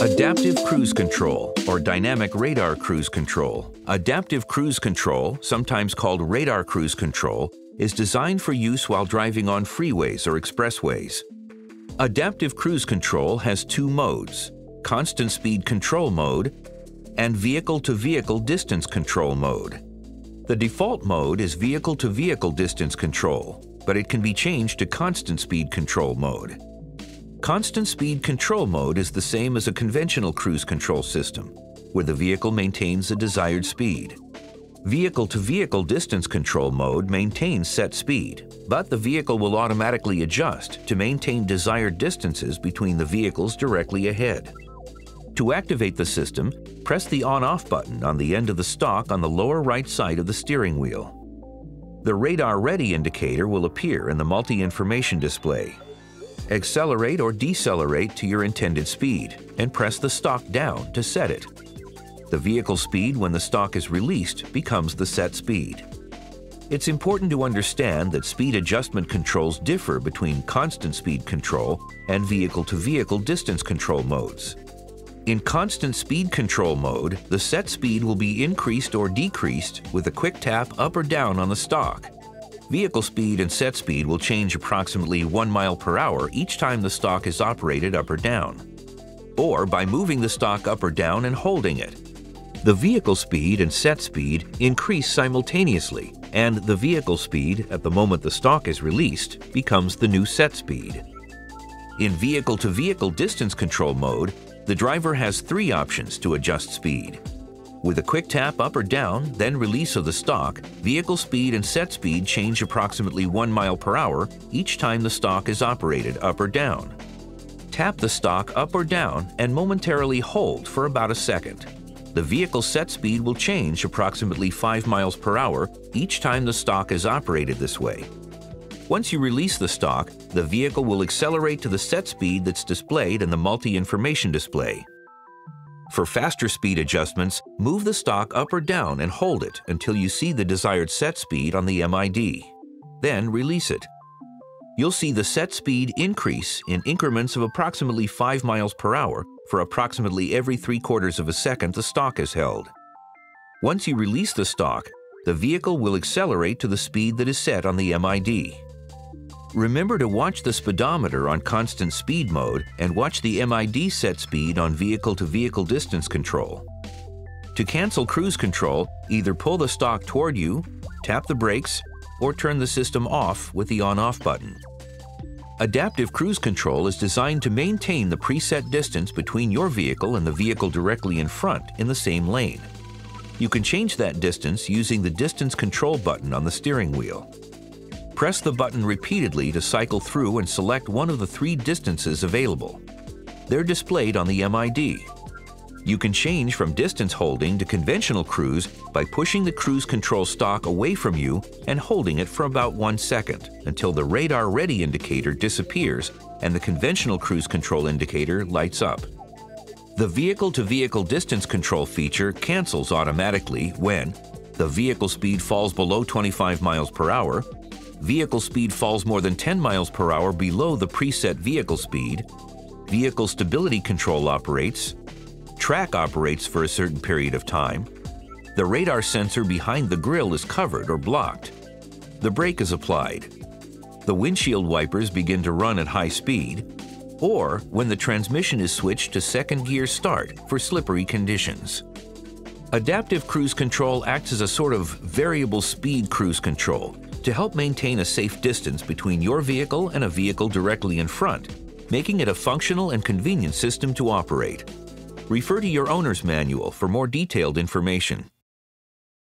Adaptive Cruise Control, or Dynamic Radar Cruise Control. Adaptive Cruise Control, sometimes called Radar Cruise Control, is designed for use while driving on freeways or expressways. Adaptive Cruise Control has two modes: Constant Speed Control Mode and Vehicle-to-Vehicle Distance Control Mode. The default mode is Vehicle-to-Vehicle Distance Control, but it can be changed to Constant Speed Control Mode. Constant Speed Control Mode is the same as a conventional cruise control system, where the vehicle maintains the desired speed. Vehicle-to-Vehicle Distance Control Mode maintains set speed, but the vehicle will automatically adjust to maintain desired distances between the vehicles directly ahead. To activate the system, press the on-off button on the end of the stalk on the lower right side of the steering wheel. The Radar Ready indicator will appear in the multi-information display. Accelerate or decelerate to your intended speed and press the stalk down to set it. The vehicle speed when the stalk is released becomes the set speed. It's important to understand that speed adjustment controls differ between constant speed control and vehicle-to-vehicle distance control modes. In constant speed control mode, the set speed will be increased or decreased with a quick tap up or down on the stalk. Vehicle speed and set speed will change approximately 1 mile per hour each time the stalk is operated up or down, or by moving the stalk up or down and holding it. The vehicle speed and set speed increase simultaneously, and the vehicle speed at the moment the stalk is released becomes the new set speed. In vehicle-to-vehicle distance control mode, the driver has 3 options to adjust speed. With a quick tap up or down, then release of the stalk, vehicle speed and set speed change approximately 1 mile per hour each time the stalk is operated up or down. Tap the stalk up or down and momentarily hold for about a second. The vehicle set speed will change approximately 5 miles per hour each time the stalk is operated this way. Once you release the stalk, the vehicle will accelerate to the set speed that's displayed in the multi-information display. For faster speed adjustments, move the stalk up or down and hold it until you see the desired set speed on the MID. Then release it. You'll see the set speed increase in increments of approximately 5 miles per hour for approximately every 3/4 of a second the stalk is held. Once you release the stalk, the vehicle will accelerate to the speed that is set on the MID. Remember to watch the speedometer on constant speed mode and watch the MID set speed on vehicle-to-vehicle distance control. To cancel cruise control, either pull the stalk toward you, tap the brakes, or turn the system off with the on-off button. Adaptive Cruise Control is designed to maintain the preset distance between your vehicle and the vehicle directly in front in the same lane. You can change that distance using the Distance Control button on the steering wheel. Press the button repeatedly to cycle through and select one of the 3 distances available. They're displayed on the MID. You can change from distance holding to conventional cruise by pushing the cruise control stalk away from you and holding it for about 1 second until the Radar Ready indicator disappears and the conventional cruise control indicator lights up. The vehicle-to-vehicle distance control feature cancels automatically when the vehicle speed falls below 25 miles per hour, vehicle speed falls more than 10 miles per hour below the preset vehicle speed, vehicle stability control operates, track operates for a certain period of time, the radar sensor behind the grille is covered or blocked, the brake is applied, the windshield wipers begin to run at high speed, or when the transmission is switched to second gear start for slippery conditions. Adaptive Cruise Control acts as a sort of variable speed cruise control to help maintain a safe distance between your vehicle and a vehicle directly in front, making it a functional and convenient system to operate. Refer to your owner's manual for more detailed information.